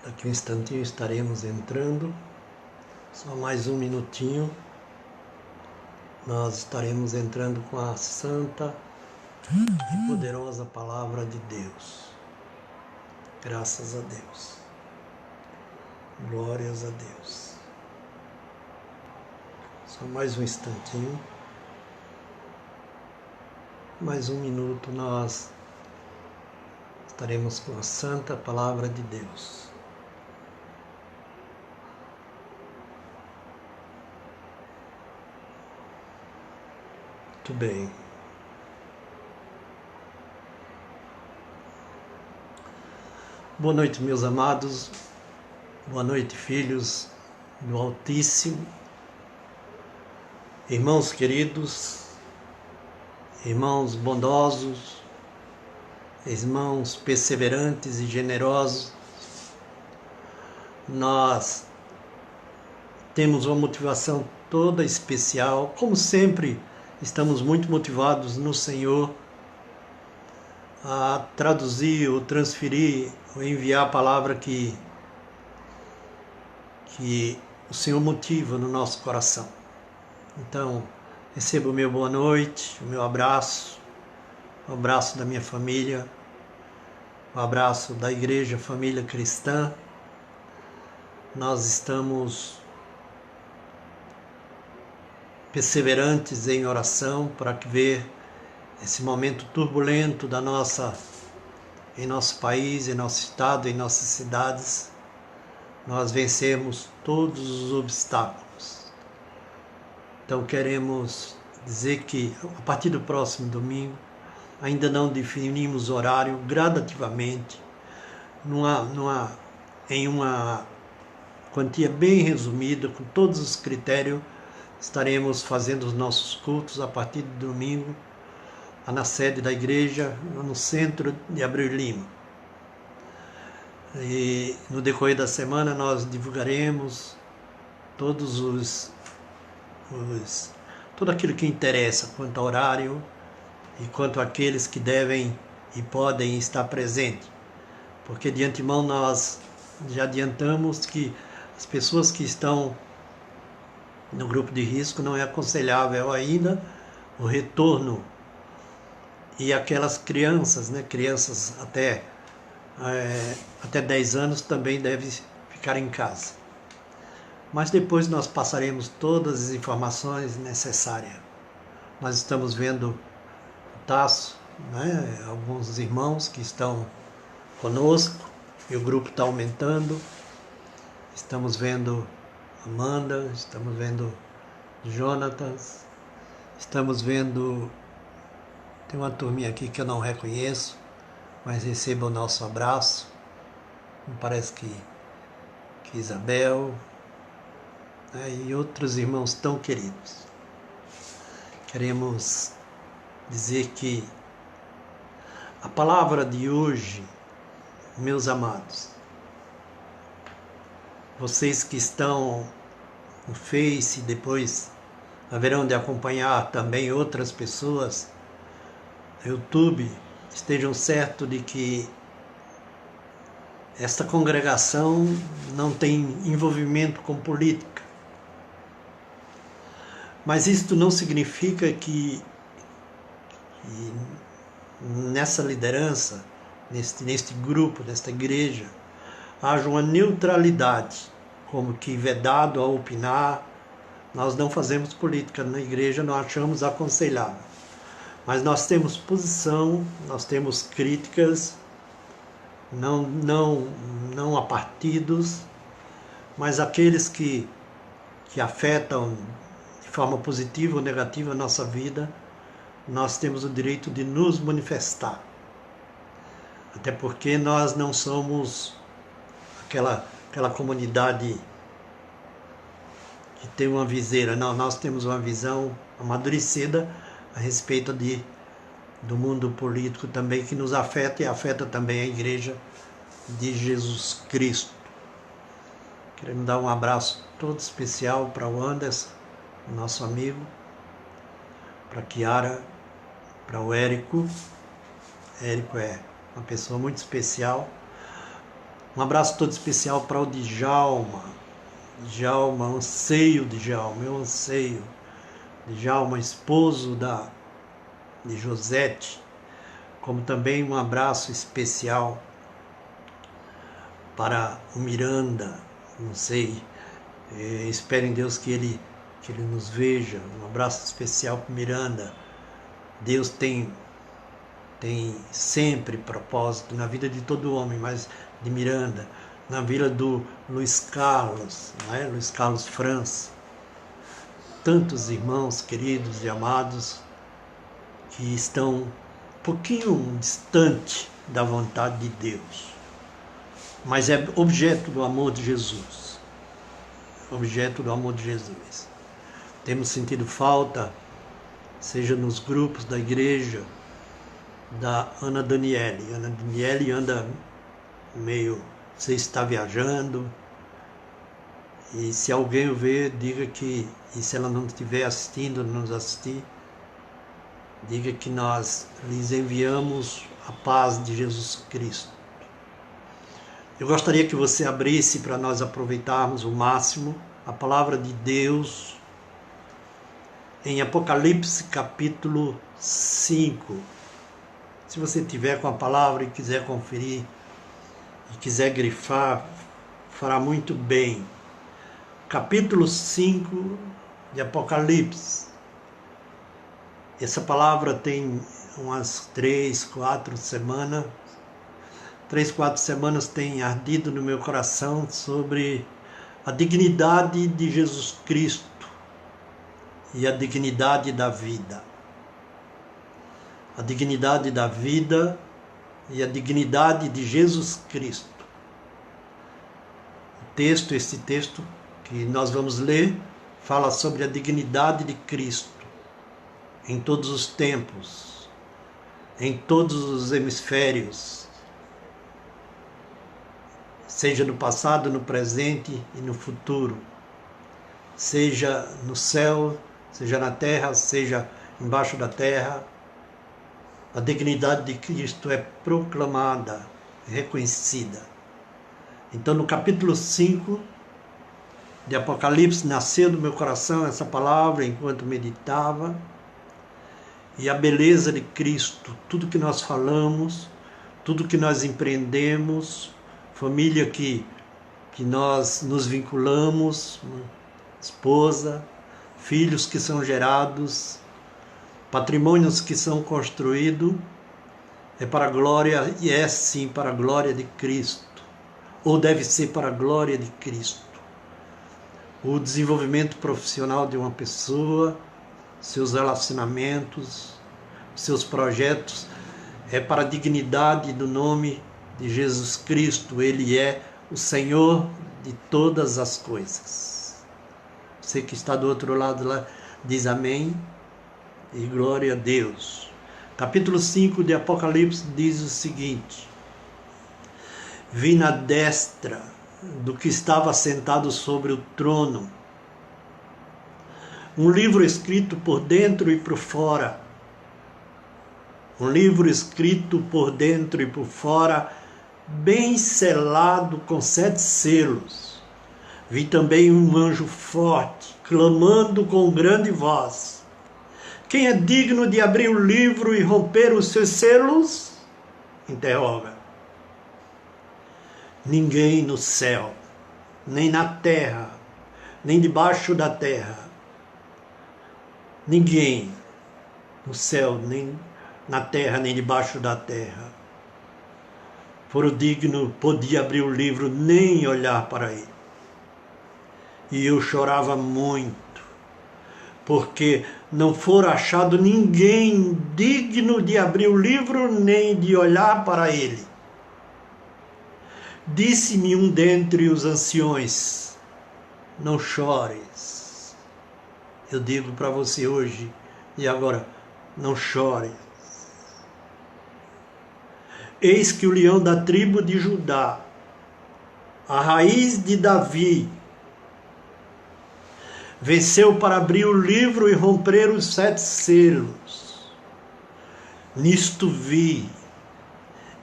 Daqui um instantinho estaremos entrando, só mais um minutinho, nós estaremos entrando com a santa e poderosa palavra de Deus. Graças a Deus. Glórias a Deus. Só mais um instantinho, mais um minuto, nós estaremos com a santa palavra de Deus. Muito bem. Boa noite, meus amados. Boa noite, filhos do Altíssimo. Irmãos queridos, irmãos bondosos, irmãos perseverantes e generosos. Nós temos uma motivação toda especial, como sempre. Estamos muito motivados no Senhor a traduzir ou transferir ou enviar a palavra que o Senhor motiva no nosso coração. Então, receba o meu boa noite, o meu abraço, o abraço da minha família, o abraço da Igreja Família Cristã. Nós estamos perseverantes em oração para que ver esse momento turbulento em nosso país, em nosso estado, em nossas cidades, nós vencemos todos os obstáculos. Então queremos dizer que a partir do próximo domingo, ainda não definimos horário, gradativamente, em uma quantia bem resumida, com todos os critérios, estaremos fazendo os nossos cultos a partir de domingo, na sede da igreja, no centro de Abreu Lima. E no decorrer da semana nós divulgaremos tudo aquilo que interessa quanto ao horário e quanto àqueles que devem e podem estar presentes. Porque de antemão nós já adiantamos que as pessoas que estão no grupo de risco não é aconselhável ainda o retorno, e aquelas crianças, crianças até 10 anos também devem ficar em casa. Mas depois nós passaremos todas as informações necessárias. Nós estamos vendo o Tasso, alguns irmãos que estão conosco, e o grupo está aumentando. Estamos vendo Amanda, estamos vendo Jonatas, estamos vendo, tem uma turminha aqui que eu não reconheço, mas receba o nosso abraço. Me parece que Isabel, e outros irmãos tão queridos. Queremos dizer que a palavra de hoje, meus amados, vocês que estão no Face, depois haverão de acompanhar também outras pessoas no YouTube, estejam certos de que esta congregação não tem envolvimento com política. Mas isto não significa que nessa liderança, neste grupo, nesta igreja, haja uma neutralidade, como que vedado a opinar. Nós não fazemos política na igreja, não achamos aconselhável. Mas nós temos posição, nós temos críticas, não a partidos, mas aqueles que afetam de forma positiva ou negativa a nossa vida, nós temos o direito de nos manifestar. Até porque nós não somos aquela comunidade que tem uma viseira. Não, nós temos uma visão amadurecida a respeito do mundo político também, que nos afeta e afeta também a Igreja de Jesus Cristo. Queremos dar um abraço todo especial para o Anderson, nosso amigo, para a Kiara, para o Érico. Érico é uma pessoa muito especial. Um abraço todo especial para o Djalma. Djalma, anseio Djalma, meu anseio. Djalma, esposo de Josete. Como também um abraço especial para o Miranda, não sei, espero em Deus que ele nos veja. Um abraço especial para o Miranda. Deus tem sempre propósito na vida de todo homem, mas de Miranda, na vida do Luiz Carlos, não é? Luiz Carlos França. Tantos irmãos queridos e amados que estão um pouquinho distante da vontade de Deus, mas é objeto do amor de Jesus. Objeto do amor de Jesus. Temos sentido falta, seja nos grupos da igreja, da Ana Daniele. Ana Daniele anda meio, você está viajando, e se alguém o ver, diga que, e se ela não estiver assistindo, nos assistir, diga que nós lhes enviamos a paz de Jesus Cristo. Eu gostaria que você abrisse para nós aproveitarmos o máximo a palavra de Deus em Apocalipse capítulo 5. Se você tiver com a palavra e quiser conferir e quiser grifar, fará muito bem. Capítulo 5 de Apocalipse. Essa palavra tem umas 3, 4 semanas tem ardido no meu coração sobre a dignidade de Jesus Cristo e a dignidade da vida. A dignidade da vida e a dignidade de Jesus Cristo. Esse texto que nós vamos ler fala sobre a dignidade de Cristo em todos os tempos, em todos os hemisférios, seja no passado, no presente e no futuro, seja no céu, seja na terra, seja embaixo da terra. A dignidade de Cristo é proclamada, reconhecida. Então, no capítulo 5 de Apocalipse, nasceu do meu coração essa palavra enquanto meditava, e a beleza de Cristo, tudo que nós falamos, tudo que nós empreendemos, família que nós nos vinculamos, esposa, filhos que são gerados, patrimônios que são construídos, é para a glória, e é sim para a glória de Cristo, ou deve ser para a glória de Cristo. O desenvolvimento profissional de uma pessoa, seus relacionamentos, seus projetos, é para a dignidade do nome de Jesus Cristo. Ele é o Senhor de todas as coisas. Você que está do outro lado lá, diz amém e glória a Deus. Capítulo 5 de Apocalipse diz o seguinte: vi na destra do que estava sentado sobre o trono um livro escrito por dentro e por fora. Um livro escrito por dentro e por fora, bem selado com 7 selos. Vi também um anjo forte, clamando com grande voz: quem é digno de abrir o livro e romper os seus selos? Interroga. Ninguém no céu, nem na terra, nem debaixo da terra. Ninguém no céu, nem na terra, nem debaixo da terra, fora digno, podia abrir o livro, nem olhar para ele. E eu chorava muito, porque não fora achado ninguém digno de abrir o livro, nem de olhar para ele. Disse-me um dentre os anciões: não chores. Eu digo para você hoje e agora, não chore. Eis que o leão da tribo de Judá, a raiz de Davi, venceu para abrir o livro e romper os 7 selos. Nisto vi,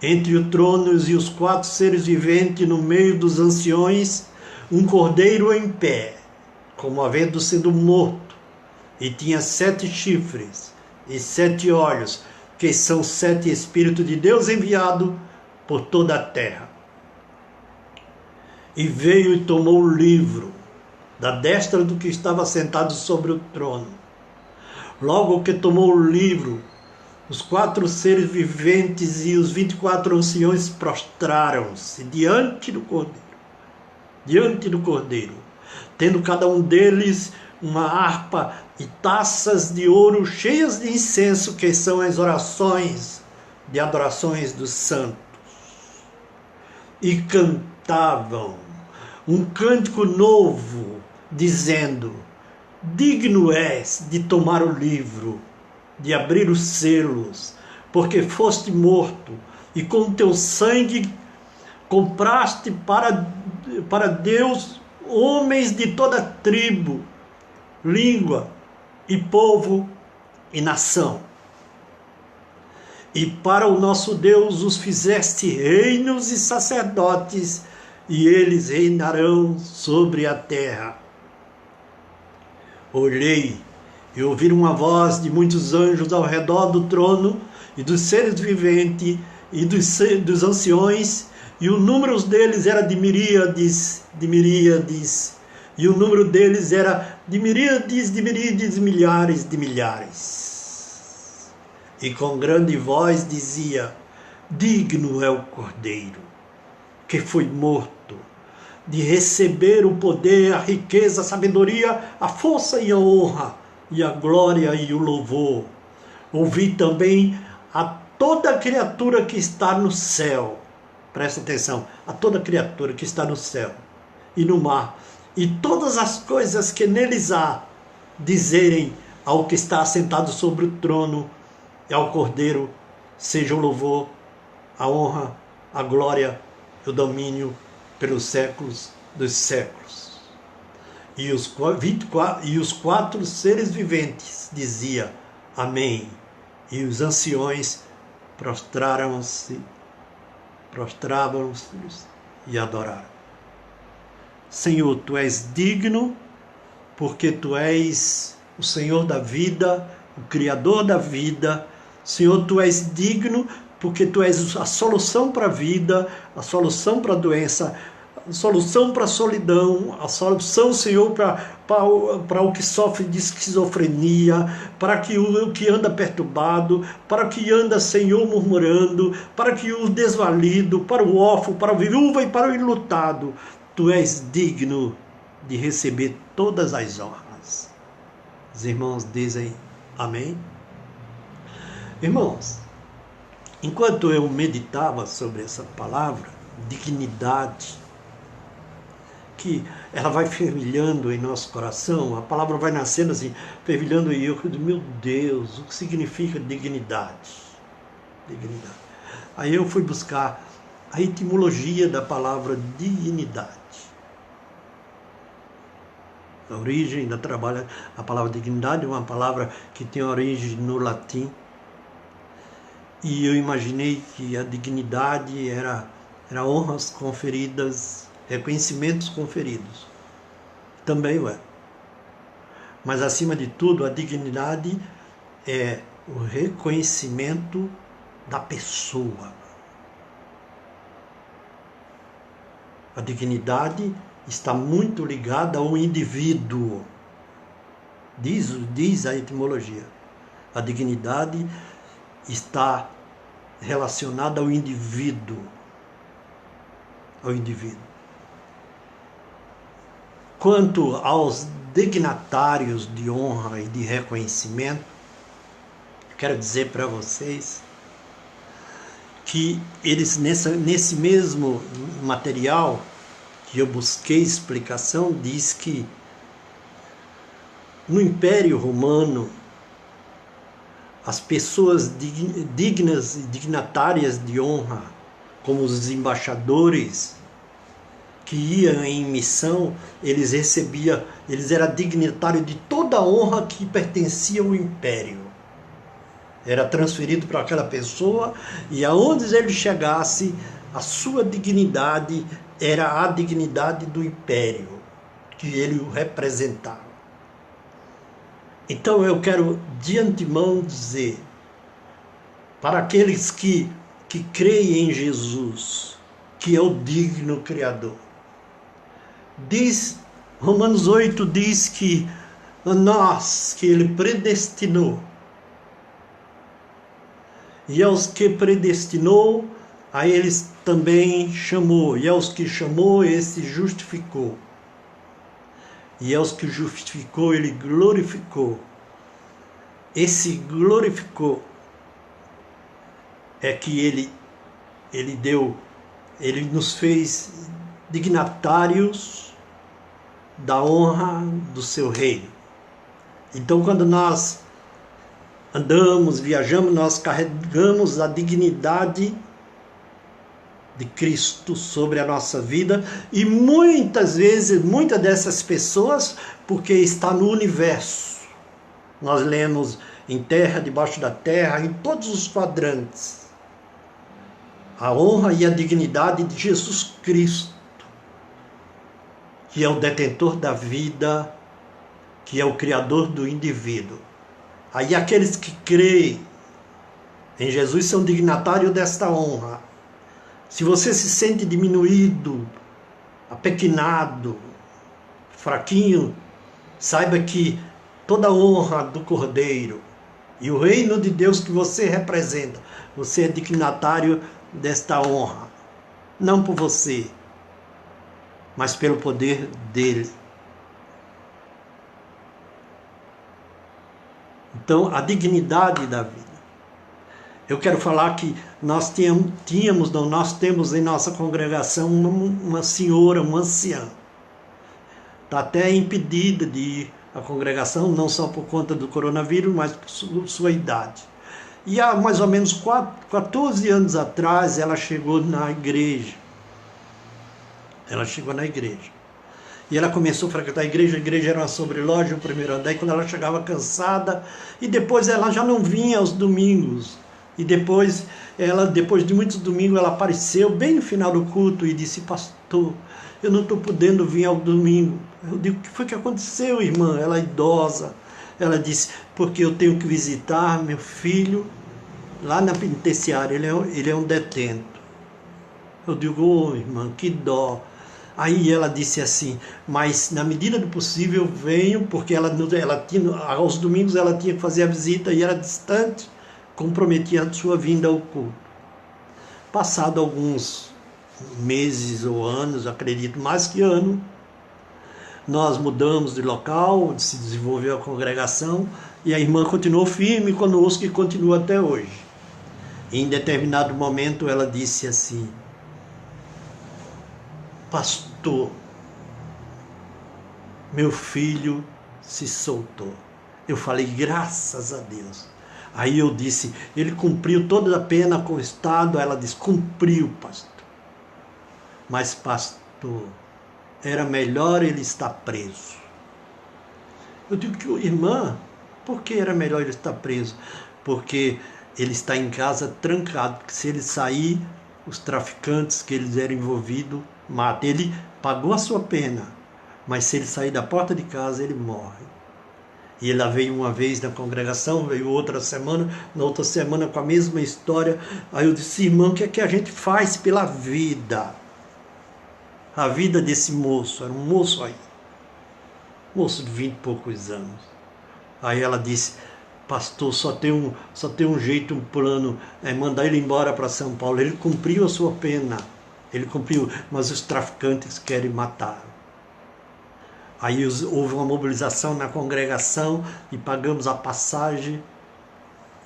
entre o trono e os 4 seres viventes, no meio dos anciões, um cordeiro em pé, como havendo sido morto, e tinha 7 chifres e 7 olhos, que são 7 Espíritos de Deus enviados por toda a terra. E veio e tomou o livro da destra do que estava sentado sobre o trono. Logo que tomou o livro, os 4 seres viventes e os 24 anciões prostraram-se diante do Cordeiro, tendo cada um deles uma harpa e taças de ouro cheias de incenso, que são as orações de adorações dos santos. E cantavam um cântico novo, dizendo: digno és de tomar o livro, de abrir os selos, porque foste morto, e com teu sangue compraste para Deus homens de toda tribo, língua e povo e nação. E para o nosso Deus os fizeste reinos e sacerdotes, e eles reinarão sobre a terra. Olhei e ouvi uma voz de muitos anjos ao redor do trono, e dos seres viventes, e dos anciões, e o número deles era de miríades, e o número deles era de miríades, milhares de milhares. E com grande voz dizia: digno é o Cordeiro, que foi morto, de receber o poder, a riqueza, a sabedoria, a força e a honra, e a glória e o louvor. Ouvi também a toda criatura que está no céu, presta atenção, a toda criatura que está no céu e no mar, e todas as coisas que neles há, dizerem ao que está assentado sobre o trono e ao Cordeiro: seja o louvor, a honra, a glória e o domínio pelos séculos dos séculos. E os 4 seres viventes dizia: amém. E os anciões prostravam-se e adoraram. Senhor, tu és digno, porque tu és o Senhor da vida, o Criador da vida. Senhor, tu és digno, porque tu és a solução para a vida, a solução para a doença, a solução para a solidão, a solução, Senhor, para o que sofre de esquizofrenia, para o que anda perturbado, para o que anda, Senhor, murmurando, para que o desvalido, para o órfão, para o viúva e para o enlutado. Tu és digno de receber todas as honras. Os irmãos dizem amém? Irmãos, enquanto eu meditava sobre essa palavra, dignidade, que ela vai fervilhando em nosso coração, a palavra vai nascendo assim, fervilhando, e eu digo: meu Deus, o que significa dignidade? Dignidade. Aí eu fui buscar a etimologia da palavra dignidade. A origem da a palavra dignidade é uma palavra que tem origem no latim, e eu imaginei que a dignidade era honras conferidas, reconhecimentos conferidos. Também é. Mas, acima de tudo, a dignidade é o reconhecimento da pessoa. A dignidade está muito ligada ao indivíduo. Diz a etimologia. A dignidade está relacionada ao indivíduo. Ao indivíduo. Quanto aos dignatários de honra e de reconhecimento, quero dizer para vocês que eles, nesse mesmo material que eu busquei explicação, diz que no Império Romano, as pessoas dignas e dignatárias de honra, como os embaixadores, que iam em missão, eles eram dignitários de toda a honra que pertencia ao império. Era transferido para aquela pessoa, e aonde ele chegasse, a sua dignidade era a dignidade do império que ele o representava. Então eu quero de antemão dizer, para aqueles que creem em Jesus, que é o digno Criador. Romanos 8 diz que a nós, que ele predestinou, e aos que predestinou, a eles também chamou, e aos que chamou, esse justificou. E aos que justificou, ele glorificou. Esse glorificou é que ele nos fez dignatários da honra do seu reino. Então, quando nós andamos, viajamos, nós carregamos a dignidade de Cristo sobre a nossa vida, e muitas vezes, muitas dessas pessoas, porque está no universo. Nós lemos em terra, debaixo da terra, em todos os quadrantes, a honra e a dignidade de Jesus Cristo, que é o detentor da vida, que é o criador do indivíduo. Aí aqueles que creem em Jesus são dignatários desta honra. Se você se sente diminuído, apequenado, fraquinho, saiba que toda a honra do Cordeiro e o reino de Deus que você representa, você é dignatário desta honra. Não por você, mas pelo poder dele. Então, a dignidade da vida. Eu quero falar que nós temos em nossa congregação uma senhora, uma anciã. Está até impedida de ir à congregação, não só por conta do coronavírus, mas por sua idade. E há mais ou menos 14 anos atrás, ela chegou na igreja. E ela começou a frequentar a igreja era uma sobreloja, o primeiro andar, e quando ela chegava cansada, e depois ela já não vinha aos domingos. E depois de muitos domingos, ela apareceu bem no final do culto e disse: pastor, eu não estou podendo vir ao domingo. Eu digo: o que foi que aconteceu, irmã? Ela é idosa. Ela disse: porque eu tenho que visitar meu filho lá na penitenciária, ele é um detento. Eu digo: ô irmã, que dó. Aí ela disse assim: mas na medida do possível eu venho, porque ela tinha, aos domingos ela tinha que fazer a visita e era distante, comprometia a sua vinda ao culto. Passado alguns meses ou anos, acredito mais que ano, nós mudamos de local, onde se desenvolveu a congregação, e a irmã continuou firme conosco e continua até hoje. E em determinado momento ela disse assim: pastor, meu filho se soltou. Eu falei: graças a Deus. Aí eu disse: ele cumpriu toda a pena com o Estado. Ela disse: cumpriu, pastor. Mas, pastor, era melhor ele estar preso. Eu digo: que irmã, por que era melhor ele estar preso? Porque ele está em casa trancado, porque se ele sair, os traficantes que eles eram envolvidos matam. Ele pagou a sua pena, mas se ele sair da porta de casa, ele morre. E ela veio uma vez na congregação, veio outra semana, na outra semana com a mesma história. Aí eu disse: irmão, o que é que a gente faz pela vida? A vida desse moço, era um moço aí, moço de 20 e poucos anos. Aí ela disse: pastor, só tem um jeito, um plano, é mandar ele embora para São Paulo. Ele cumpriu a sua pena, ele cumpriu, mas os traficantes querem matar. Aí houve uma mobilização na congregação e pagamos a passagem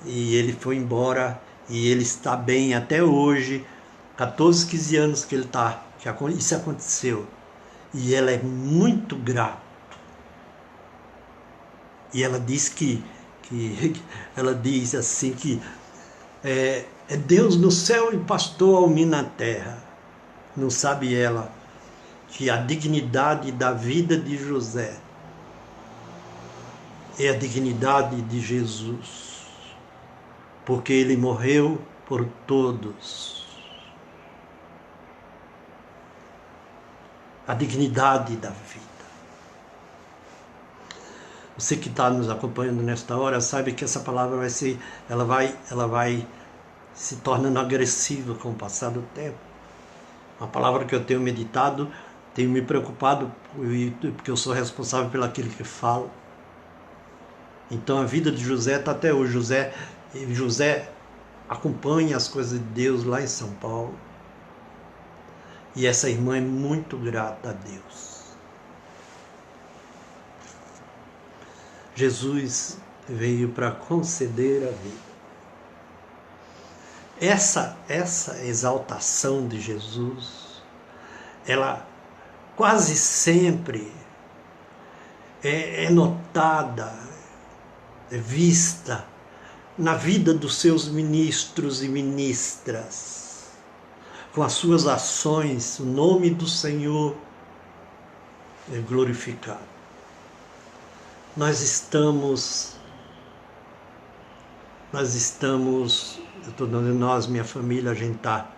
e ele foi embora, e ele está bem até hoje. 14, 15 anos que ele está, que isso aconteceu, e ela é muito grata. E ela diz ela diz assim que é Deus no céu e pastor Almir na terra. Não sabe ela que a dignidade da vida de José é a dignidade de Jesus, porque ele morreu por todos. A dignidade da vida. Você que está nos acompanhando nesta hora sabe que essa palavra ela vai se tornando agressiva com o passar do tempo. Uma palavra que eu tenho meditado, tenho me preocupado, porque eu sou responsável pelo aquilo que falo. Então a vida de José está até hoje. José acompanha as coisas de Deus lá em São Paulo. E essa irmã é muito grata a Deus. Jesus veio para conceder a vida. Essa exaltação de Jesus, ela quase sempre é notada, é vista na vida dos seus ministros e ministras. Com as suas ações, o nome do Senhor é glorificado. Nós estamos, eu estou dando nós, minha família, a gente está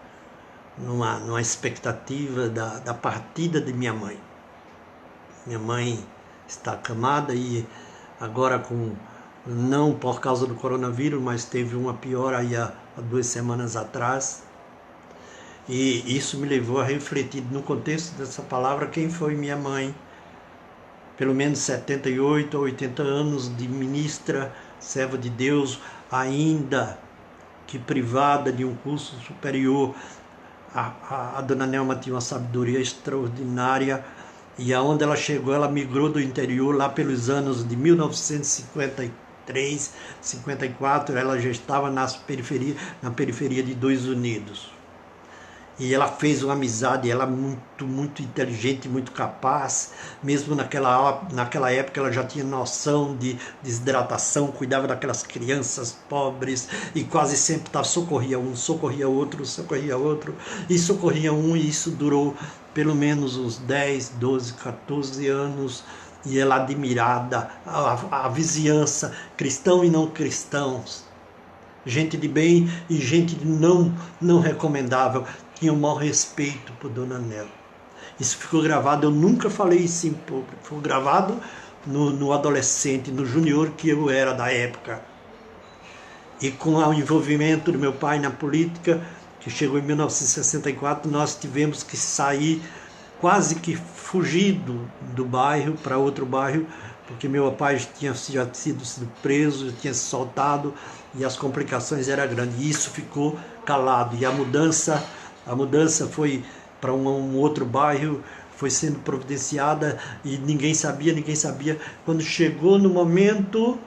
numa expectativa da partida de minha mãe. Minha mãe está acamada e agora não por causa do coronavírus, mas teve uma pior aí há 2 semanas atrás. E isso me levou a refletir no contexto dessa palavra, quem foi minha mãe. Pelo menos 78 a 80 anos de ministra, serva de Deus, ainda que privada de um curso superior. A dona Nelma tinha uma sabedoria extraordinária, e aonde ela chegou, ela migrou do interior, lá pelos anos de 1953, 54, ela já estava na periferia de 2 Unidos. E ela fez uma amizade, ela muito, muito inteligente, muito capaz. Mesmo naquela época ela já tinha noção de desidratação, cuidava daquelas crianças pobres e quase sempre socorria um, socorria outro, e socorria um, e isso durou pelo menos uns 10, 12, 14 anos. E ela admirada, a vizinhança, cristão e não cristãos, gente de bem e gente de não recomendável, tinha o maior respeito por Dona Nel. Isso ficou gravado, eu nunca falei isso em público, ficou gravado no adolescente, no junior que eu era da época. E com o envolvimento do meu pai na política, que chegou em 1964, nós tivemos que sair, quase que fugir do bairro para outro bairro, porque meu pai tinha sido preso, tinha se soltado, e as complicações eram grandes. E isso ficou calado. E a mudança foi para um outro bairro, foi sendo providenciada, e ninguém sabia. Quando chegou no momento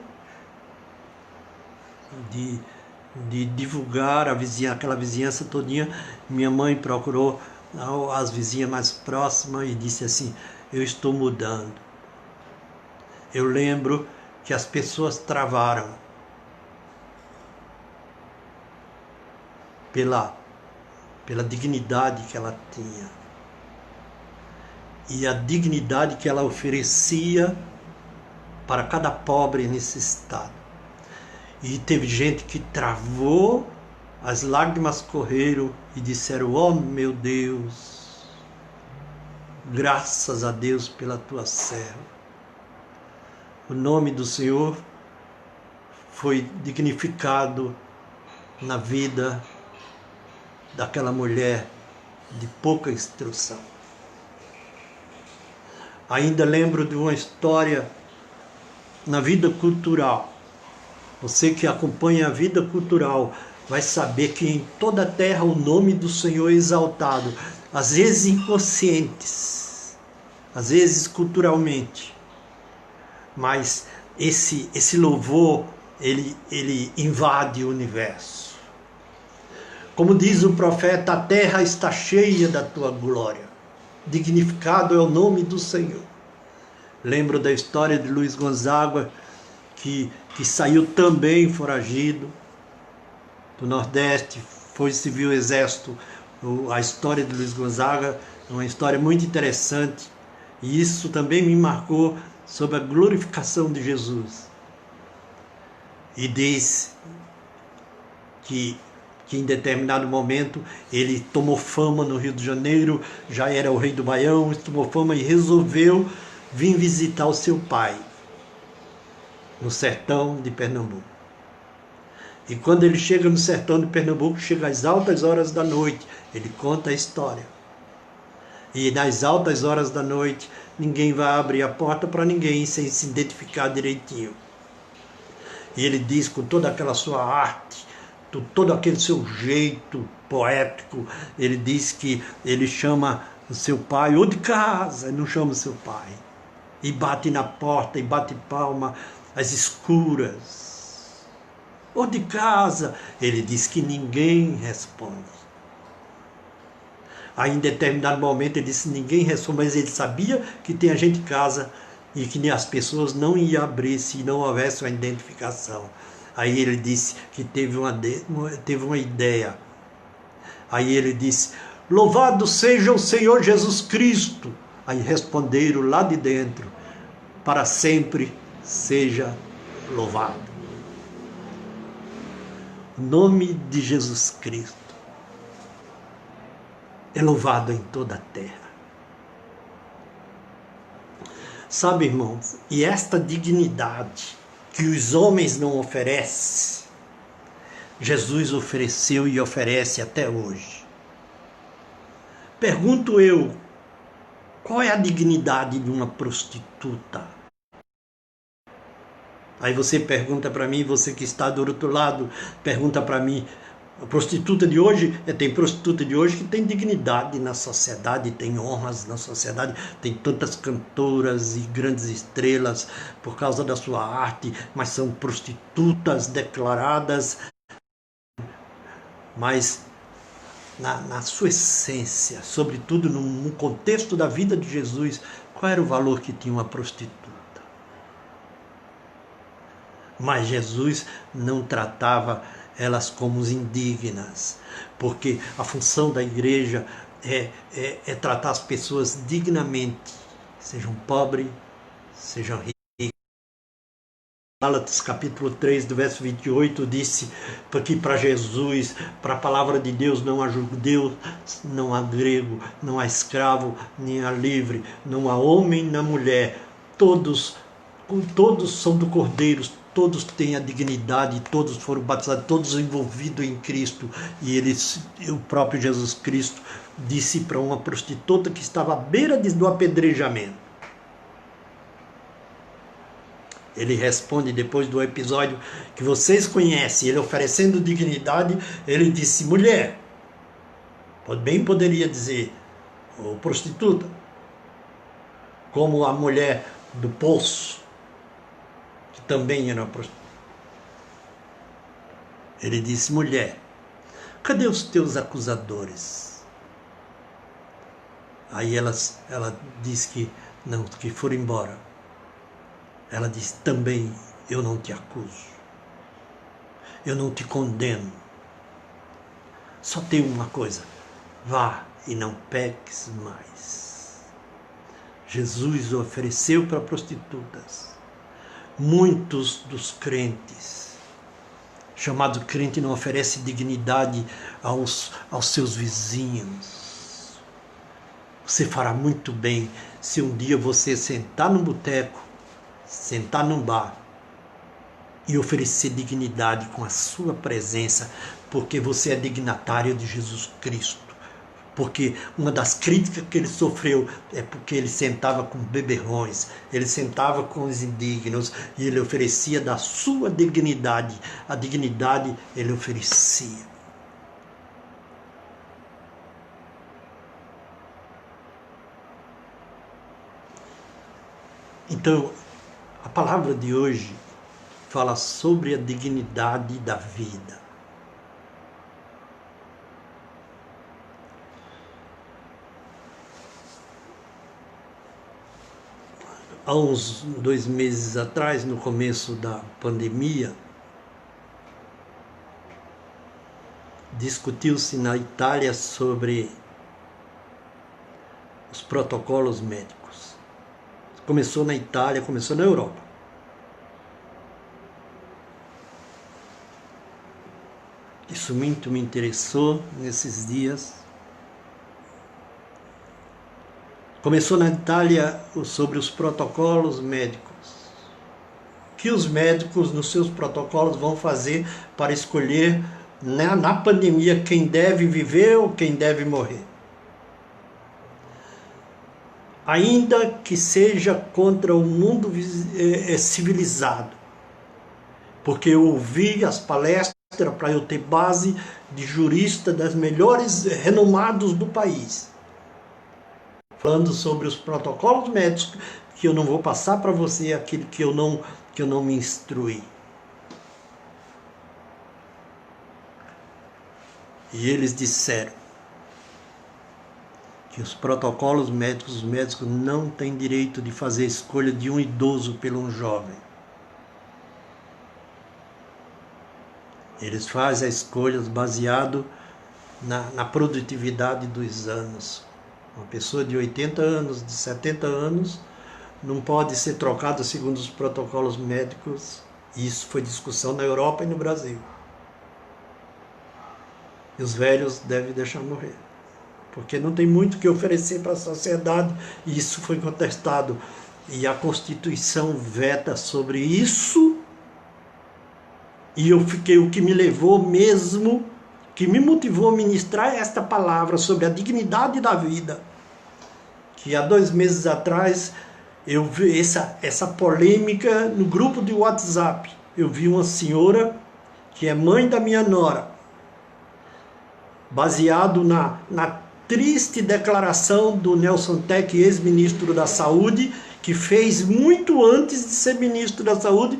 de divulgar aquela vizinhança todinha, minha mãe procurou as vizinhas mais próximas e disse assim: eu estou mudando. Eu lembro que as pessoas travaram pela dignidade que ela tinha e a dignidade que ela oferecia para cada pobre necessitado. E teve gente que travou, as lágrimas correram e disseram: oh meu Deus, graças a Deus pela tua serva. O nome do Senhor foi dignificado na vida daquela mulher de pouca instrução. Ainda lembro de uma história na vida cultural. Você que acompanha a vida cultural vai saber que em toda a terra o nome do Senhor é exaltado, às vezes inconscientes, às vezes culturalmente. Mas esse louvor, ele invade o universo. Como diz o profeta, a terra está cheia da tua glória. Dignificado é o nome do Senhor. Lembro da história de Luiz Gonzaga, que saiu também foragido do Nordeste, foi civil exército. A história de Luiz Gonzaga É uma história muito interessante e isso também me marcou sobre a glorificação de Jesus. E diz que em determinado momento ele tomou fama no Rio de Janeiro, já era o rei do Baião, tomou fama e resolveu vir visitar o seu pai no sertão de Pernambuco. E quando ele chega no sertão de Pernambuco, chega às altas horas da noite, ele conta a história. E nas altas horas da noite, ninguém vai abrir a porta para ninguém sem se identificar direitinho. E ele diz com toda aquela sua arte, todo aquele seu jeito poético, ele diz que ele chama o seu pai, ou de casa, não chama o seu pai. E bate na porta, e bate palma, às escuras. Ou de casa, ele diz que ninguém responde. Aí em determinado momento ele disse ninguém responde, mas ele sabia que tinha gente em casa e que as pessoas não iam abrir se não houvesse uma identificação. Aí ele disse que teve uma ideia. Aí ele disse, louvado seja o Senhor Jesus Cristo. Aí responderam lá de dentro, para sempre seja louvado. O nome de Jesus Cristo é louvado em toda a terra. Sabe, irmãos, e esta dignidade que os homens não oferecem, Jesus ofereceu e oferece até hoje. Pergunto eu, qual é a dignidade de uma prostituta? Aí você pergunta para mim, você que está do outro lado, pergunta para mim, a prostituta de hoje, tem prostituta de hoje que tem dignidade na sociedade, tem honras na sociedade, tem tantas cantoras e grandes estrelas por causa da sua arte, mas são prostitutas declaradas, mas na sua essência, sobretudo no contexto da vida de Jesus, qual era o valor que tinha uma prostituta? Mas Jesus não tratava elas como indignas, porque a função da igreja é tratar as pessoas dignamente, sejam pobres, sejam ricos. Gálatas capítulo 3, do verso 28, disse que para Jesus, para a palavra de Deus, não há judeu, não há grego, não há escravo, nem há livre, não há homem, nem mulher, todos são do Cordeiro, todos têm a dignidade, todos foram batizados, todos envolvidos em Cristo. E o próprio Jesus Cristo disse para uma prostituta que estava à beira do apedrejamento. Ele responde depois do episódio que vocês conhecem, ele oferecendo dignidade, ele disse, mulher, bem poderia dizer, ou prostituta, como a mulher do poço, que também era uma prostituta. Ele disse, mulher, cadê os teus acusadores? Aí ela disse que não, que foram embora. Ela disse, também eu não te acuso. Eu não te condeno. Só tem uma coisa, vá e não peques mais. Jesus ofereceu para prostitutas. Muitos dos crentes, chamado crente, não oferece dignidade aos seus vizinhos. Você fará muito bem se um dia você sentar num boteco, sentar num bar e oferecer dignidade com a sua presença, porque você é dignatário de Jesus Cristo. Porque uma das críticas que ele sofreu é porque ele sentava com beberrões, ele sentava com os indignos e ele oferecia da sua dignidade. A dignidade ele oferecia. Então, a palavra de hoje fala sobre a dignidade da vida. Há uns 2 meses atrás, no começo da pandemia, discutiu-se na Itália sobre protocolos médicos. Começou na Itália, começou na Europa. Isso muito me interessou nesses dias. Começou na Itália sobre os protocolos médicos. Que os médicos, nos seus protocolos, vão fazer para escolher na pandemia quem deve viver ou quem deve morrer. Ainda que seja contra o mundo civilizado. Porque eu ouvi as palestras para eu ter base de jurista das melhores renomados do país. Falando sobre os protocolos médicos, que eu não vou passar para você aquilo que eu não me instruí. E eles disseram que os protocolos médicos, os médicos não têm direito de fazer a escolha de um idoso pelo um jovem. Eles fazem a escolha baseado na produtividade dos anos. Uma pessoa de 80 anos, de 70 anos, não pode ser trocada segundo os protocolos médicos. Isso foi discussão na Europa e no Brasil. E os velhos devem deixar morrer. Porque não tem muito o que oferecer para a sociedade. E isso foi contestado. E a Constituição veta sobre isso. E eu fiquei, o que me levou mesmo, que me motivou a ministrar esta palavra sobre a dignidade da vida. Que há 2 meses atrás eu vi essa polêmica no grupo de WhatsApp. Eu vi uma senhora que é mãe da minha nora, baseado na triste declaração do Nelson Tec, ex-ministro da Saúde, que fez muito antes de ser ministro da Saúde,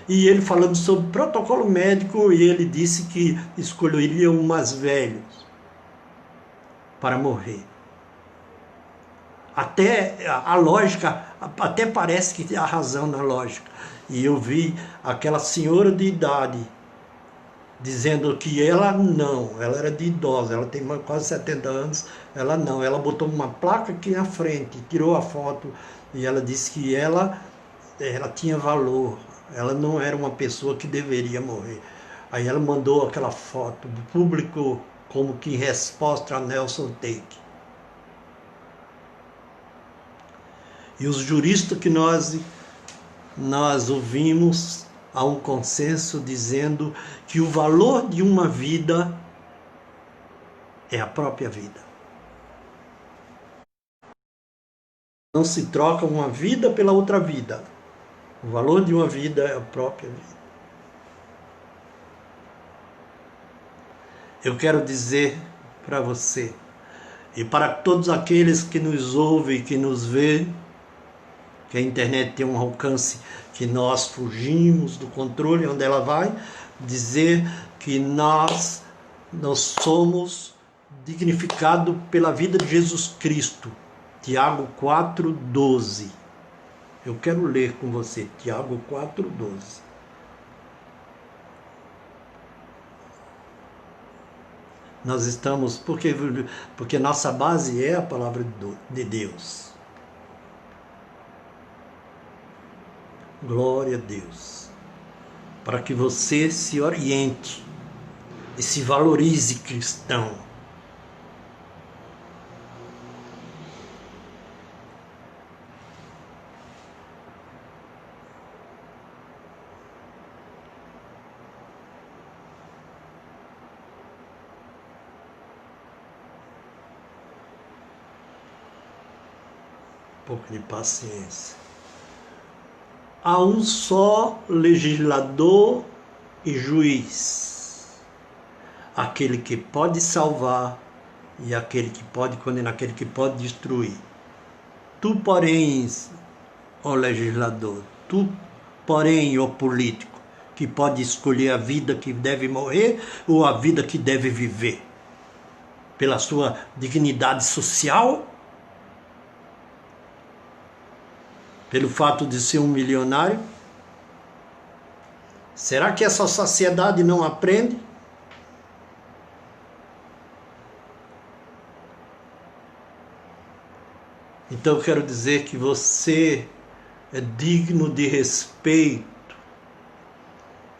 e ele falando sobre protocolo médico, e ele disse que escolheria os mais velhos para morrer. Até a lógica, até parece que há razão na lógica. E eu vi aquela senhora de idade dizendo que ela era de idosa, ela tem quase 70 anos, ela botou uma placa aqui na frente, tirou a foto e ela disse que ela tinha valor, ela não era uma pessoa que deveria morrer. Aí ela mandou aquela foto, publicou como que em resposta a Nelson Tec. E os juristas que nós ouvimos, há um consenso dizendo que o valor de uma vida é a própria vida. Não se troca uma vida pela outra vida. O valor de uma vida é a própria vida. Eu quero dizer para você e para todos aqueles que nos ouvem, que nos vêem, que a internet tem um alcance que nós fugimos do controle onde ela vai, dizer que nós somos dignificados pela vida de Jesus Cristo. Tiago 4,12. Eu quero ler com você, Tiago 4,12. Nós estamos, porque nossa base é a palavra de Deus. Glória a Deus. Para que você se oriente e se valorize cristão. Um pouco de paciência. Há um só legislador e juiz, aquele que pode salvar e aquele que pode condenar, aquele que pode destruir. Tu, porém, ó legislador, tu, porém, ó político, que pode escolher a vida que deve morrer ou a vida que deve viver, pela sua dignidade social, pelo fato de ser um milionário? Será que essa sociedade não aprende? Então eu quero dizer que você é digno de respeito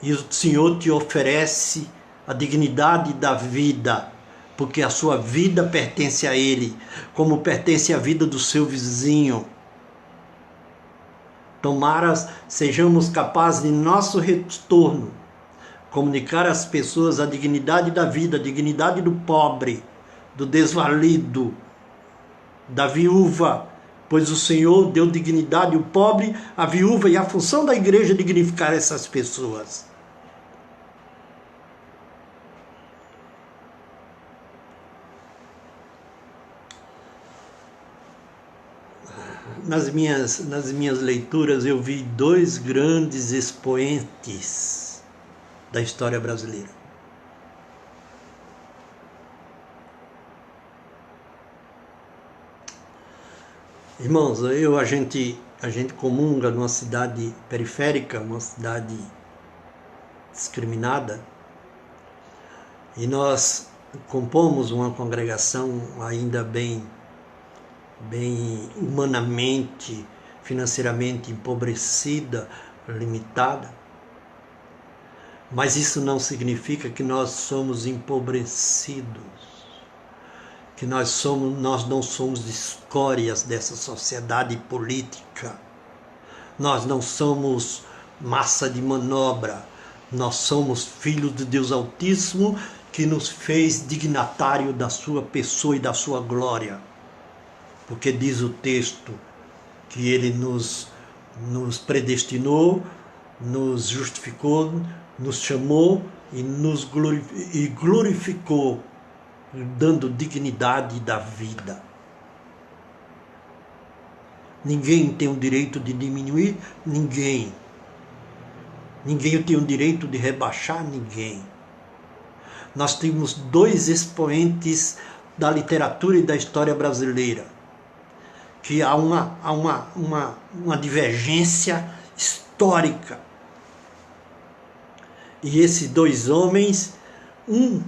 e o Senhor te oferece a dignidade da vida, porque a sua vida pertence a Ele, como pertence a vida do seu vizinho. Tomara sejamos capazes de nosso retorno comunicar às pessoas a dignidade da vida, a dignidade do pobre, do desvalido, da viúva, pois o Senhor deu dignidade ao pobre, à viúva, e a função da igreja é dignificar essas pessoas. Nas minhas leituras eu vi dois grandes expoentes da história brasileira. Irmãos, a gente comunga numa cidade periférica, uma cidade discriminada, e nós compomos uma congregação ainda bem humanamente, financeiramente empobrecida, limitada. Mas isso não significa que nós somos empobrecidos, que nós não somos escórias dessa sociedade política. Nós não somos massa de manobra. Nós somos filhos de Deus Altíssimo, que nos fez dignatário da sua pessoa e da sua glória. Porque diz o texto que Ele nos predestinou, nos justificou, nos chamou e nos glorificou, dando dignidade da vida. Ninguém tem o direito de diminuir ninguém. Ninguém tem o direito de rebaixar ninguém. Nós temos dois expoentes da literatura e da história brasileira, que há uma divergência histórica. E esses dois homens, um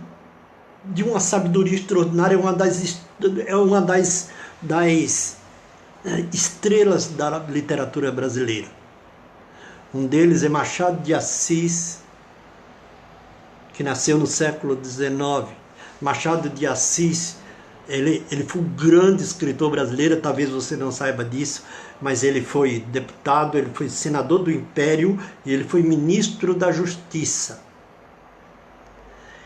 de uma sabedoria extraordinária, é uma das estrelas da literatura brasileira. Um deles é Machado de Assis, que nasceu no século XIX. Machado de Assis, ele foi um grande escritor brasileiro, talvez você não saiba disso, mas ele foi deputado, ele foi senador do Império e ele foi ministro da Justiça.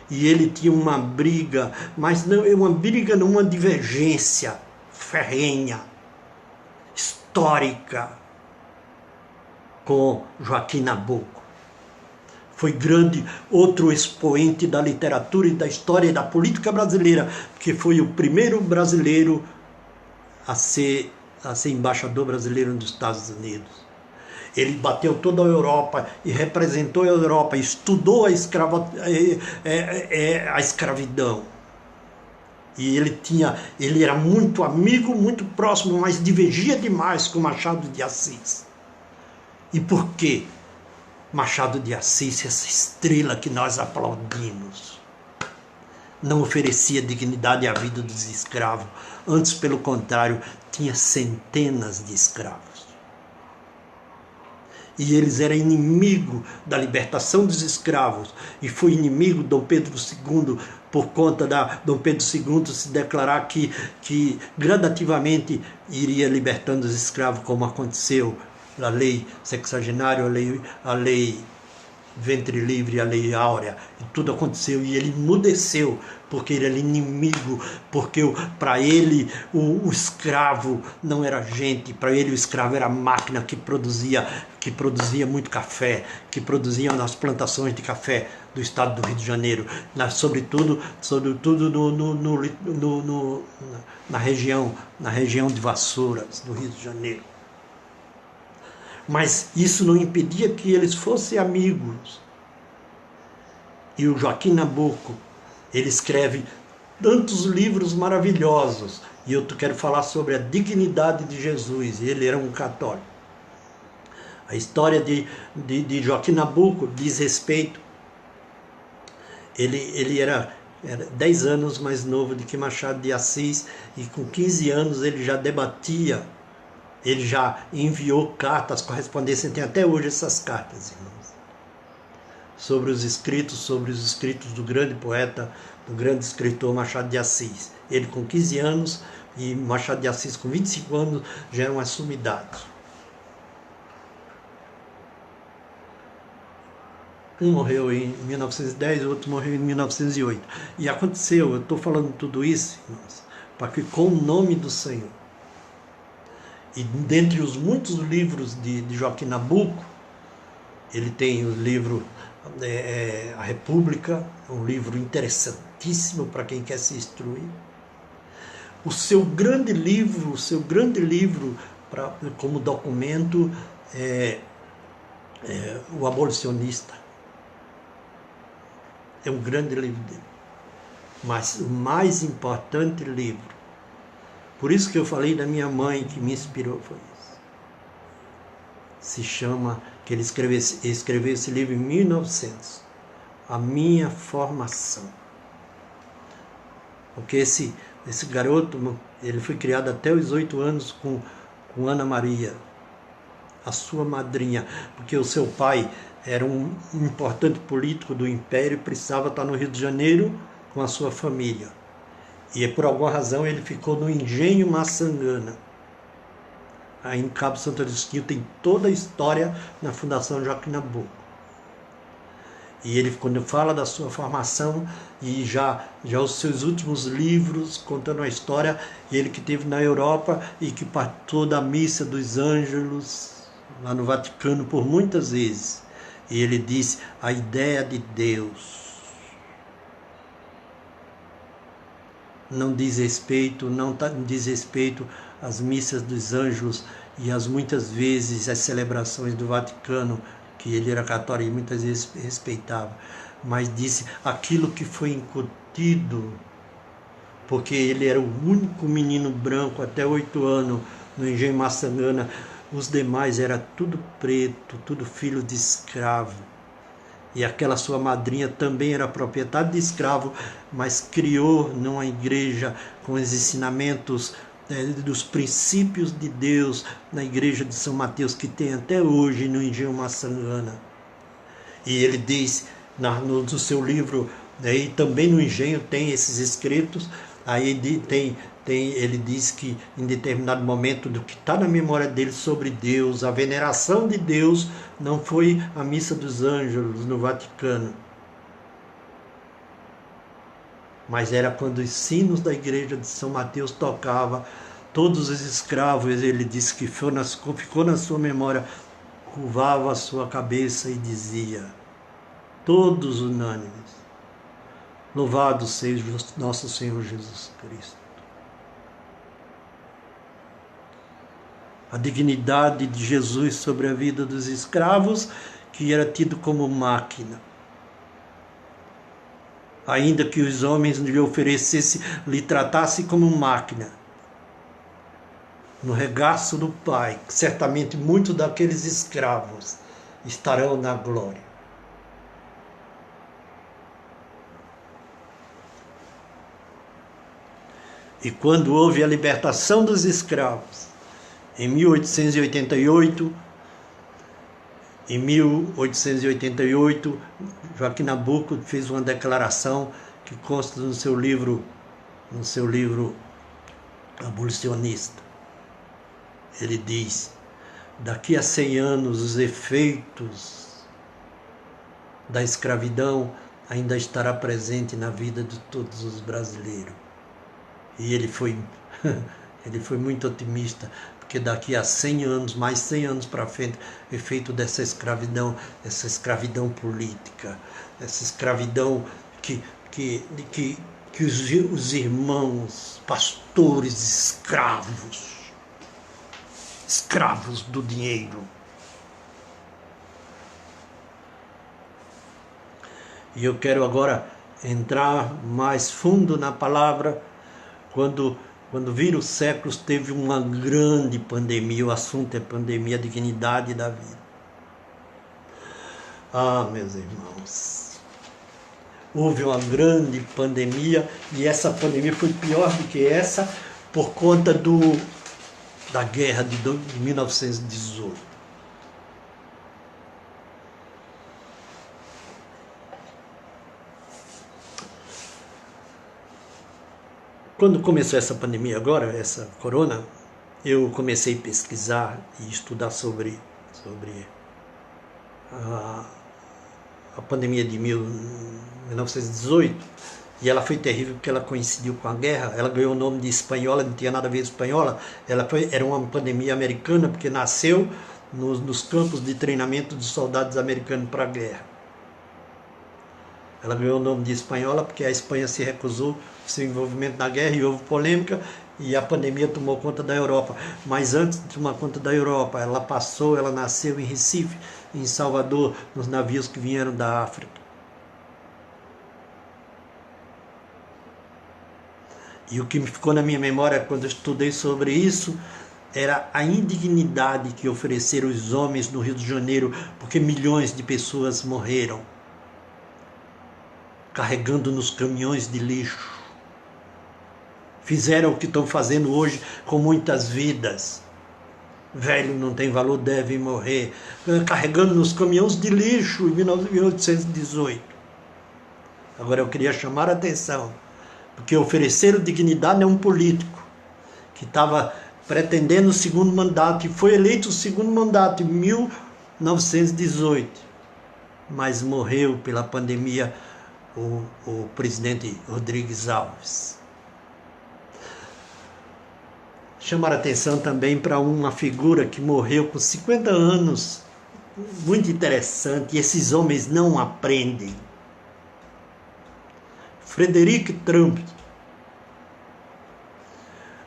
E ele tinha uma briga, mas não uma briga, numa divergência ferrenha, histórica, com Joaquim Nabuco. Foi grande, outro expoente da literatura e da história e da política brasileira, porque foi o primeiro brasileiro a ser embaixador brasileiro nos Estados Unidos. Ele bateu toda a Europa e representou a Europa, estudou a escravidão. E ele era muito amigo, muito próximo, mas divergia demais com Machado de Assis. E por quê? Machado de Assis, essa estrela que nós aplaudimos, não oferecia dignidade à vida dos escravos. Antes, pelo contrário, tinha centenas de escravos. E eles eram inimigo da libertação dos escravos. E foi inimigo de Dom Pedro II, por conta da Dom Pedro II se declarar que gradativamente iria libertando os escravos, como aconteceu a lei sexagenária, a lei ventre livre, a lei áurea, e tudo aconteceu, e ele emudeceu, porque ele era inimigo, porque para ele o escravo não era gente, para ele o escravo era máquina que produzia muito café, que produzia nas plantações de café do estado do Rio de Janeiro, sobretudo na região de Vassouras, do Rio de Janeiro. Mas isso não impedia que eles fossem amigos. E o Joaquim Nabuco, ele escreve tantos livros maravilhosos. E eu quero falar sobre a dignidade de Jesus. Ele era um católico. A história de Joaquim Nabuco diz respeito. Ele era 10 anos mais novo do que Machado de Assis. E com 15 anos ele já debatia Ele já enviou cartas, correspondência, tem até hoje essas cartas, irmãos, sobre os escritos do grande poeta, do grande escritor Machado de Assis. Ele com 15 anos e Machado de Assis com 25 anos já eram sumidades. Um morreu em 1910, o outro morreu em 1908. E aconteceu, eu estou falando tudo isso, irmãos, para que com o nome do Senhor, e dentre os muitos livros de Joaquim Nabuco, ele tem o livro A República, um livro interessantíssimo para quem quer se instruir. O seu grande livro como documento é O Abolicionista. É um grande livro dele. Mas o mais importante livro, por isso que eu falei da minha mãe que me inspirou, foi isso. Se chama, que ele escreveu esse livro em 1900, A Minha Formação. Porque esse garoto, ele foi criado até os 8 anos com Ana Maria, a sua madrinha, porque o seu pai era um importante político do Império e precisava estar no Rio de Janeiro com a sua família. E por alguma razão ele ficou no Engenho Maçangana. Aí em Cabo Santo Agostinho tem toda a história na Fundação Joaquim Nabuco. E ele, quando fala da sua formação e já os seus últimos livros contando a história, ele que esteve na Europa e que participou da Missa dos Ângelos lá no Vaticano por muitas vezes. E ele disse, a ideia de Deus não diz respeito às missas dos anjos e às muitas vezes as celebrações do Vaticano, que ele era católico e muitas vezes respeitava, mas disse aquilo que foi incutido, porque ele era o único menino branco até 8 anos no Engenho Maçangana, os demais era tudo preto, tudo filho de escravo. E aquela sua madrinha também era proprietária de escravo, mas criou numa igreja com os ensinamentos dos princípios de Deus, na igreja de São Mateus, que tem até hoje no Engenho Maçangana. E ele diz, no seu livro, e também no Engenho tem esses escritos, aí ele diz que em determinado momento do que está na memória dele sobre Deus, a veneração de Deus, não foi a Missa dos Ângelos no Vaticano, mas era quando os sinos da igreja de São Mateus tocavam, todos os escravos, ele disse que ficou na sua memória, curvava a sua cabeça e dizia, todos unânimes, louvado seja nosso Senhor Jesus Cristo. A dignidade de Jesus sobre a vida dos escravos, que era tido como máquina. Ainda que os homens lhe tratassem como máquina. No regaço do Pai, certamente muitos daqueles escravos estarão na glória. E quando houve a libertação dos escravos, em 1888, Joaquim Nabuco fez uma declaração que consta no seu livro Abolicionista. Ele diz, daqui a 100 anos os efeitos da escravidão ainda estará presente na vida de todos os brasileiros. E ele foi muito otimista, porque daqui a 100 anos, mais 100 anos para frente, efeito dessa escravidão política, essa escravidão que os irmãos, pastores, escravos do dinheiro. E eu quero agora entrar mais fundo na palavra, quando vira os séculos, teve uma grande pandemia, o assunto é pandemia, a dignidade da vida. Ah, meus irmãos, houve uma grande pandemia, e essa pandemia foi pior do que essa, por conta da guerra de 1918. Quando começou essa pandemia agora, essa corona, eu comecei a pesquisar e estudar sobre a pandemia de 1918, e ela foi terrível porque ela coincidiu com a guerra. Ela ganhou o nome de espanhola, não tinha nada a ver com espanhola, era uma pandemia americana, porque nasceu nos campos de treinamento de soldados americanos para a guerra. Ela ganhou o nome de espanhola porque a Espanha se recusou ao seu envolvimento na guerra e houve polêmica, e a pandemia tomou conta da Europa. Mas antes de tomar conta da Europa, ela nasceu em Recife, em Salvador, nos navios que vieram da África. E o que me ficou na minha memória quando eu estudei sobre isso era a indignidade que ofereceram os homens no Rio de Janeiro, porque milhões de pessoas morreram carregando nos caminhões de lixo. Fizeram o que estão fazendo hoje com muitas vidas. Velho não tem valor, deve morrer. Carregando nos caminhões de lixo em 1818. Agora eu queria chamar a atenção, porque ofereceram dignidade a um político que estava pretendendo o segundo mandato, e foi eleito o segundo mandato em 1918, mas morreu pela pandemia o presidente Rodrigues Alves. Chamar a atenção também para uma figura que morreu com 50 anos, muito interessante, e esses homens não aprendem. Frederick Trump,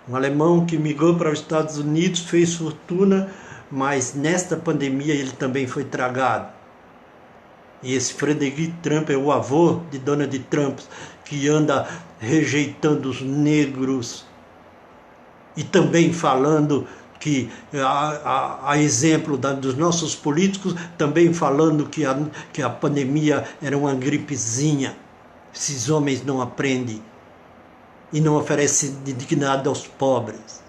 um alemão que migrou para os Estados Unidos, fez fortuna, mas nesta pandemia ele também foi tragado. E esse Frederick Trump é o avô de Donald Trump, que anda rejeitando os negros e também falando que, a exemplo dos nossos políticos, também falando que a pandemia era uma gripezinha. Esses homens não aprendem e não oferecem dignidade aos pobres.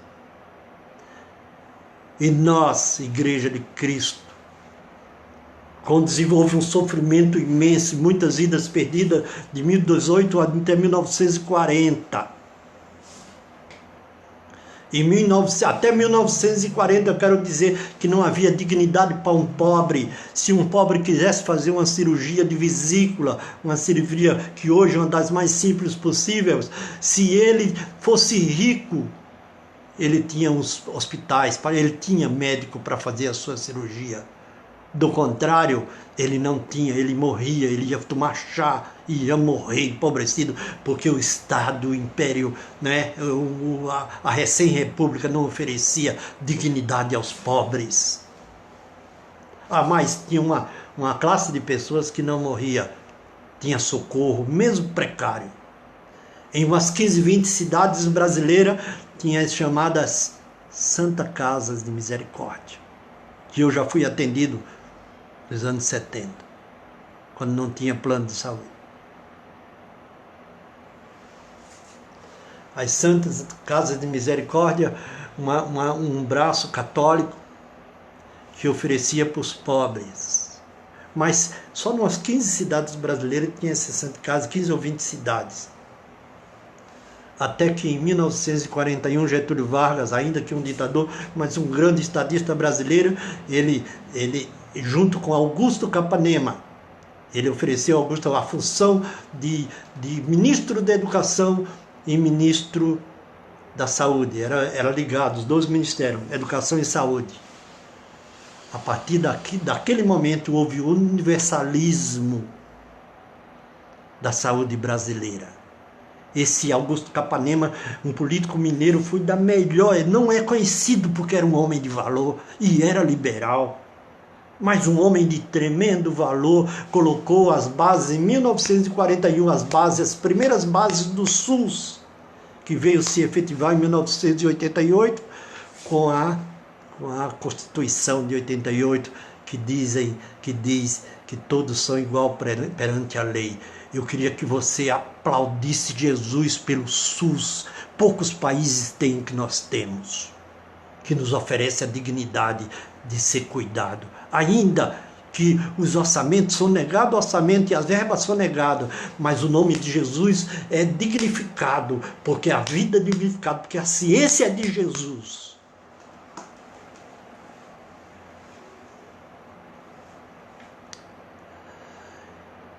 E nós, Igreja de Cristo, quando desenvolve um sofrimento imenso, muitas vidas perdidas de 1818 até 1940. Até 1940 eu quero dizer que não havia dignidade para um pobre. Se um pobre quisesse fazer uma cirurgia de vesícula, uma cirurgia que hoje é uma das mais simples possíveis, se ele fosse rico, ele tinha uns hospitais, ele tinha médico para fazer a sua cirurgia. Do contrário, ele não tinha, ele morria, ele ia tomar chá e ia morrer empobrecido, porque o Estado, o Império, né, a recém-república não oferecia dignidade aos pobres. Mas tinha uma classe de pessoas que não morria, tinha socorro, mesmo precário. Em umas 15, 20 cidades brasileiras, tinha as chamadas Santa Casas de Misericórdia, que eu já fui atendido nos anos 70, quando não tinha plano de saúde. As Santas Casas de Misericórdia, um braço católico que oferecia para os pobres. Mas só umas 15 cidades brasileiras tinha essas Santas Casas, 15 ou 20 cidades. Até que em 1941, Getúlio Vargas, ainda que um ditador, mas um grande estadista brasileiro, ele junto com Augusto Capanema, ele ofereceu a Augusto a função de ministro da Educação e ministro da Saúde. Era ligado, os dois ministérios, Educação e Saúde. A partir daquele momento houve o universalismo da saúde brasileira. Esse Augusto Capanema, um político mineiro, foi da melhor, ele não é conhecido porque era um homem de valor e era liberal, mas um homem de tremendo valor. Colocou as bases em 1941, as primeiras bases do SUS, que veio se efetivar em 1988 com a Constituição de 88, que diz que todos são igual perante a lei. Eu queria que você aplaudisse Jesus pelo SUS. Poucos países têm o que nós temos, que nos oferece a dignidade de ser cuidado. Ainda que os orçamentos são negados, o orçamento e as verbas são negadas, mas o nome de Jesus é dignificado, porque a vida é dignificada, porque a ciência é de Jesus.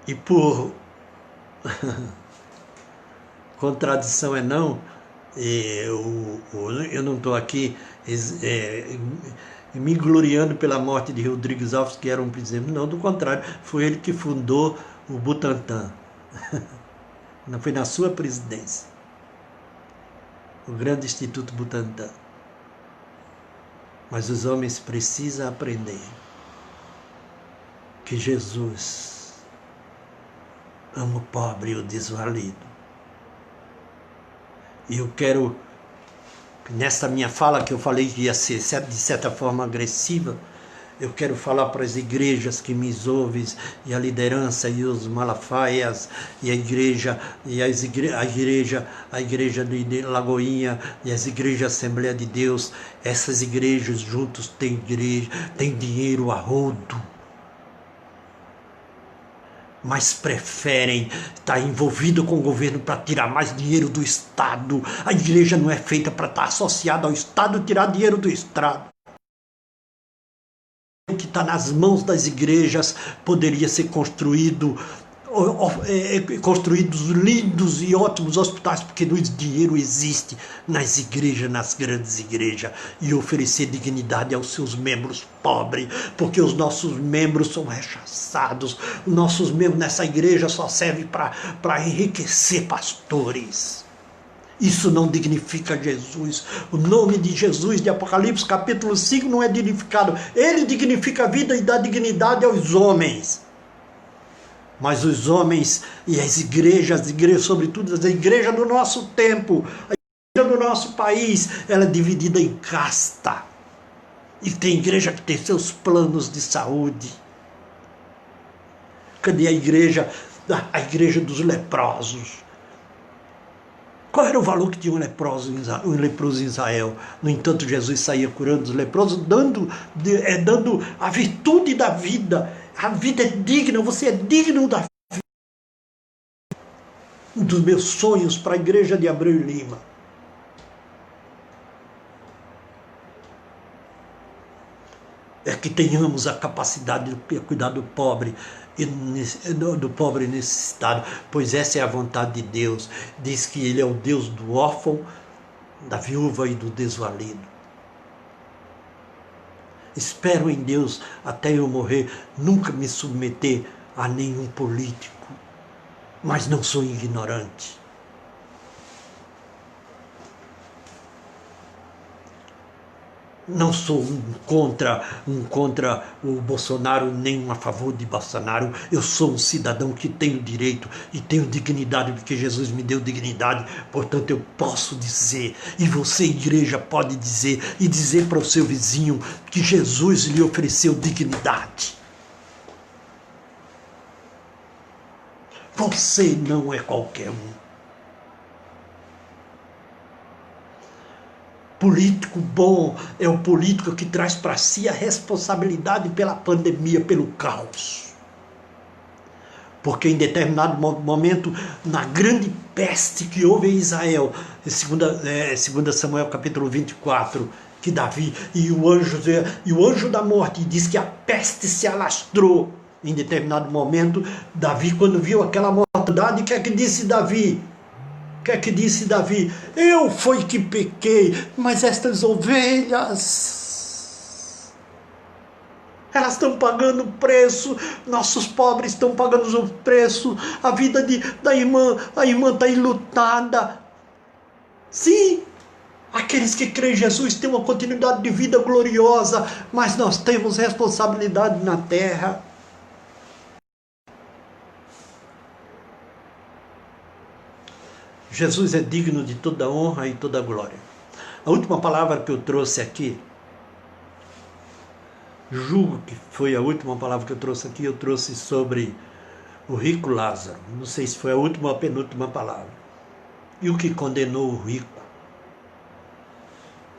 E por contradição é não, eu não estou aqui me gloriando pela morte de Rodrigues Alves, que era um presidente. Não, do contrário, foi ele que fundou o Butantan. Não foi na sua presidência. O grande Instituto Butantan. Mas os homens precisam aprender que Jesus ama o pobre e o desvalido. E eu quero, nesta minha fala, que eu falei que ia ser de certa forma agressiva, eu quero falar para as igrejas que me ouvem, e a liderança, e os malafaias, e a igreja de Lagoinha, e as igrejas Assembleia de Deus. Essas igrejas juntos têm dinheiro a rodo, mas preferem estar envolvido com o governo para tirar mais dinheiro do Estado. A igreja não é feita para estar associada ao Estado, tirar dinheiro do Estado. O que está nas mãos das igrejas poderia ser construídos lindos e ótimos hospitais, porque o dinheiro existe nas igrejas, nas grandes igrejas, e oferecer dignidade aos seus membros pobres, porque os nossos membros são rechaçados. Os nossos membros nessa igreja só servem para enriquecer pastores. Isso não dignifica Jesus. O nome de Jesus, de Apocalipse capítulo 5, não é dignificado. Ele dignifica a vida e dá dignidade aos homens. Mas os homens e as igrejas, sobretudo as igrejas do nosso tempo, a igreja do nosso país, ela é dividida em casta. E tem igreja que tem seus planos de saúde. Cadê a igreja dos leprosos? Qual era o valor que tinha um leproso em Israel? No entanto, Jesus saía curando os leprosos, dando a virtude da vida. A vida é digna, você é digno da vida. Um dos meus sonhos para a igreja de Abreu e Lima é que tenhamos a capacidade de cuidar do pobre necessitado, pois essa é a vontade de Deus. Diz que Ele é o Deus do órfão, da viúva e do desvalido. Espero em Deus até eu morrer nunca me submeter a nenhum político, mas não sou ignorante. Não sou um contra o Bolsonaro, nem um a favor de Bolsonaro. Eu sou um cidadão que tenho direito e tenho dignidade, porque Jesus me deu dignidade. Portanto, eu posso dizer, e você, igreja, pode dizer, e dizer para o seu vizinho que Jesus lhe ofereceu dignidade. Você não é qualquer um. Político bom é o político que traz para si a responsabilidade pela pandemia, pelo caos. Porque em determinado momento, na grande peste que houve em Israel, em 2 Samuel capítulo 24, que Davi e o anjo da morte diz que a peste se alastrou. Em determinado momento, Davi, quando viu aquela mortandade, o que é que disse Davi? O que é que disse Davi? Eu fui que pequei, mas estas ovelhas, elas estão pagando o preço, nossos pobres estão pagando o preço, a vida da irmã, a irmã está enlutada. Sim, aqueles que creem em Jesus têm uma continuidade de vida gloriosa, mas nós temos responsabilidade na terra. Jesus é digno de toda honra e toda glória. A última palavra que eu trouxe aqui, julgo que foi a última palavra que eu trouxe sobre o rico Lázaro. Não sei se foi a última ou a penúltima palavra. E o que condenou o rico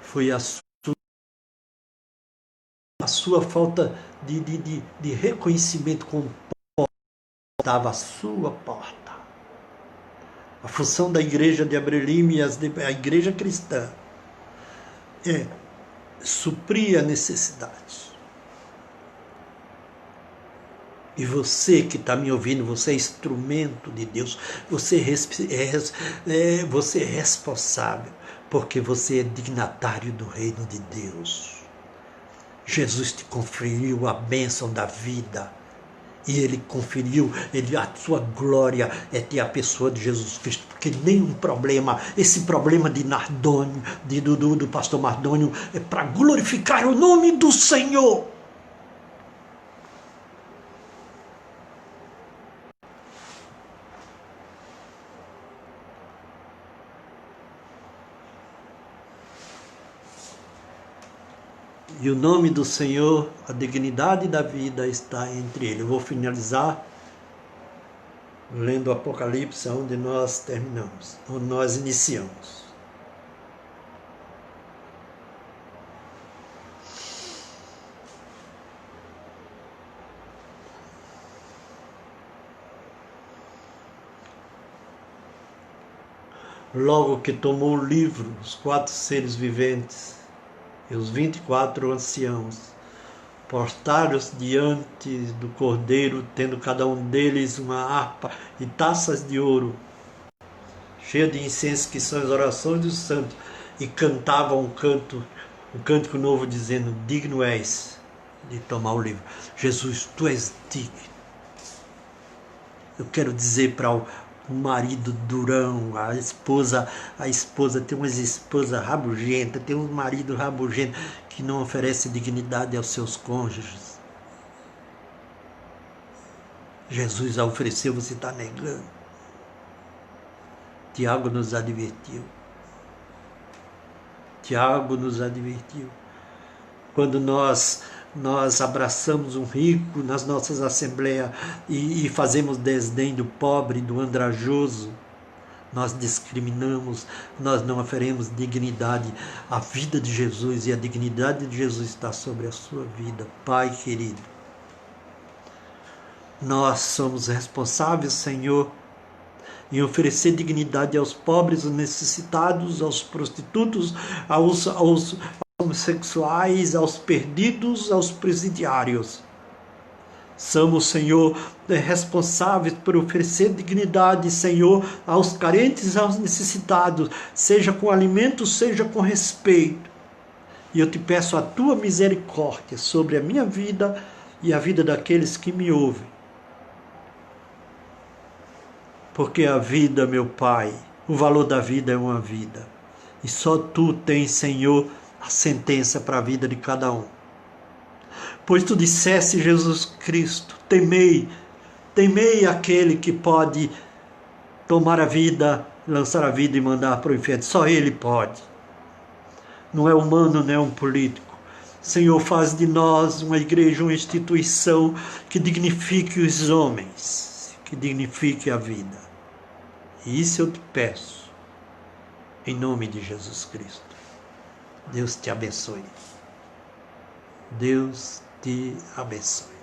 foi a sua falta de reconhecimento como estava à sua porta. A função da igreja de Abrelime e a igreja cristã é suprir a necessidade. E você que está me ouvindo, você é instrumento de Deus, você é responsável, porque você é dignatário do reino de Deus. Jesus te conferiu a bênção da vida, e Ele conferiu, a sua glória é ter a pessoa de Jesus Cristo, porque nenhum problema, esse problema de Nardônio, do pastor Mardônio, é para glorificar o nome do Senhor. E o nome do Senhor, a dignidade da vida está entre ele. Eu vou finalizar lendo o Apocalipse, onde nós terminamos, onde nós iniciamos. Logo que tomou o livro, os 4 seres viventes e os 24 anciãos postraram-se diante do Cordeiro, tendo cada um deles uma harpa e taças de ouro, cheia de incenso, que são as orações dos santos, e cantavam um cântico novo, dizendo: digno és de tomar o livro. Jesus, tu és digno. Eu quero dizer para o marido durão, a esposa tem umas esposas rabugentas, tem um marido rabugento que não oferece dignidade aos seus cônjuges. Jesus a ofereceu, você está negando. Tiago nos advertiu. Quando nós abraçamos um rico nas nossas assembleias e fazemos desdém do pobre, do andrajoso, nós discriminamos, nós não oferecemos dignidade à vida de Jesus, e a dignidade de Jesus está sobre a sua vida. Pai querido, nós somos responsáveis, Senhor, em oferecer dignidade aos pobres, aos necessitados, aos prostitutos, aos homossexuais, aos perdidos, aos presidiários. Somos, Senhor, responsáveis por oferecer dignidade, Senhor, aos carentes, aos necessitados, seja com alimento, seja com respeito. E eu te peço a tua misericórdia sobre a minha vida e a vida daqueles que me ouvem. Porque a vida, meu Pai, o valor da vida é uma vida. E só tu tens, Senhor, a sentença para a vida de cada um. Pois tu disseste, Jesus Cristo, temei aquele que pode tomar a vida, lançar a vida e mandar para o inferno. Só ele pode. Não é humano, não é um político. Senhor, faz de nós uma igreja, uma instituição que dignifique os homens, que dignifique a vida. E isso eu te peço, em nome de Jesus Cristo. Deus te abençoe. Deus te abençoe.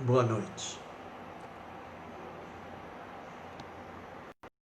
Boa noite.